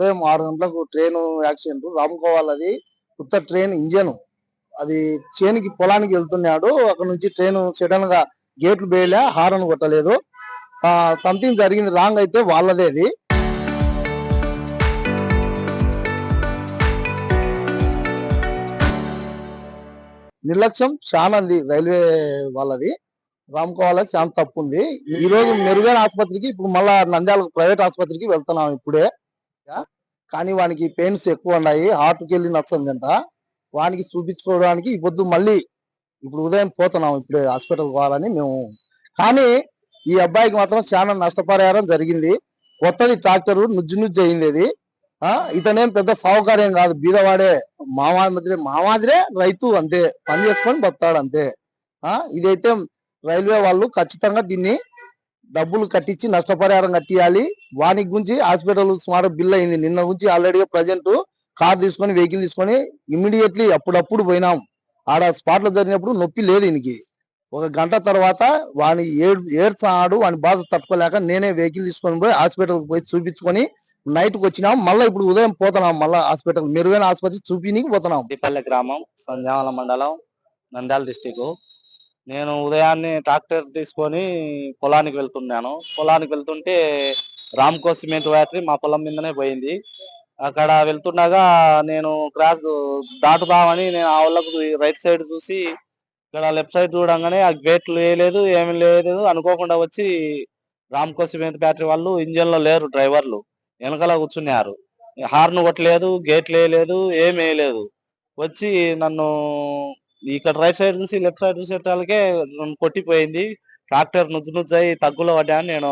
ఉదయం 6 గంటలకు train accident. Ramco వాళ్ళది కొత్త ట్రైన్ ఇంజన్. అది చేనుకి పొలానికి వెళ్తున్నాడు. అక్కడ నుంచి ట్రైన్ సడన్ గా గేట్లు బేయలే, హారన్ కొట్టలేదు. సంథింగ్ జరిగింది రాంగ్ అయితే వాళ్ళదే అది. నిర్లక్ష్యం చాలా ఉంది రైల్వే వాళ్ళది. రామ్‌కో వాళ్ళది చాలా తప్పు ఉంది. ఈ రోజు మెరుగైన ఆసుపత్రికి ఇప్పుడు మళ్ళా నంద్యాల ప్రైవేట్ ఆసుపత్రికి వెళ్తున్నాం ఇప్పుడే. కానీ వానికి పెయిన్స్ ఎక్కువ ఉన్నాయి. హార్ట్‌కి వెళ్ళి నచ్చందంట. వానికి చూపించుకోవడానికి ఈ పొద్దు మళ్ళీ ఇప్పుడు ఉదయం పోతున్నాం ఇప్పుడే హాస్పిటల్ పోవాలని మేము. కానీ ఈ అబ్బాయికి మాత్రం చాలా నష్టపరిహారం జరిగింది. కొత్తది ట్రాక్టర్ నుజ్జు అయింది అది. ఇతనేం పెద్ద సావుకార్యం కాదు, బీదవాడే. మామాదిరే రైతు అంతే, పని చేసుకొని బతాడు అంతే. ఇదైతే రైల్వే వాళ్ళు ఖచ్చితంగా దీన్ని డబ్బులు కట్టించి నష్టపరిహారం కట్టియాలి. వానికి గురించి హాస్పిటల్ సుమారు బిల్ అయింది. నిన్న గురించి ఆల్రెడీ ప్రజెంట్ కార్ తీసుకొని వెహికల్ తీసుకొని ఇమ్మీడియట్లీ అప్పుడప్పుడు పోయినాం. ఆడ స్పాట్ లో జరిగినప్పుడు నొప్పి లేదు ఈయనకి. ఒక గంట తర్వాత వాని ఏడ్చాడు. వాని బాధ తట్టుకోలేక నేనే వెహికల్ తీసుకొని పోయి హాస్పిటల్కి పోయి చూపించుకొని నైట్కి వచ్చినాం. మళ్ళీ ఇప్పుడు ఉదయం పోతున్నాం మళ్ళీ హాస్పిటల్, మెరుగైన ఆసుపత్రి చూపినికి పోతున్నాం. పల్లె గ్రామం, సంజామల మండలం, నంద్యాల డిస్టిక్. నేను ఉదయాన్నే ట్రాక్టర్ తీసుకొని పొలానికి వెళ్తున్నాను. పొలానికి వెళ్తుంటే రామ్కో సిమెంట్ ఫ్యాక్టరీ మా పొలం మీదనే పోయింది. అక్కడ వెళ్తుండగా నేను క్రాస్ దాటుదామని నేను ఆ వాళ్ళకు రైట్ సైడ్ చూసి ఇక్కడ లెఫ్ట్ సైడ్ చూడంగానే ఆ గేట్లు వేయలేదు, ఏమి లేదు. అనుకోకుండా వచ్చి రామ్కో సిమెంట్ ఫ్యాక్టరీ వాళ్ళు ఇంజన్ లో లేరు, డ్రైవర్లు వెనకాల కూర్చున్నారు. హార్న్ కొట్టలేదు, గేట్లు వేయలేదు, ఏమి వేయలేదు. వచ్చి నన్ను ఇక్కడ రైట్ సైడ్ చూసి లెఫ్ట్ సైడ్ చూసేటాలకే కొట్టిపోయింది. ట్రాక్టర్ నుజ్జు అయి తగ్గులో పడ్డాను. నేను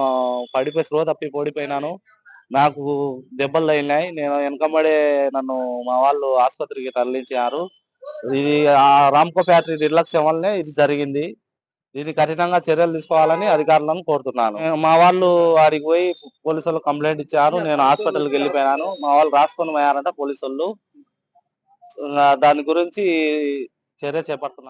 పడిపోయి స్లో తప్పి పడిపోయినాను. నాకు దెబ్బలు తగిలినాయి. నేను వెనకబడే నన్ను మా వాళ్ళు ఆసుపత్రికి తరలించారు. ఇది ఆ రామ్కో ఫ్యాక్టరీ నిర్లక్ష్యం వల్లనే ఇది జరిగింది. దీన్ని కఠినంగా చర్యలు తీసుకోవాలని అధికారులను కోరుతున్నాను. మా వాళ్ళు ఆడికి పోయి పోలీసు వాళ్ళు కంప్లైంట్ ఇచ్చారు. నేను హాస్పిటల్కి వెళ్ళిపోయాను. మా వాళ్ళు రాసుకొని పోయారంట పోలీసు వాళ్ళు. దాని గురించి చర్య చేపడుతున్నారు.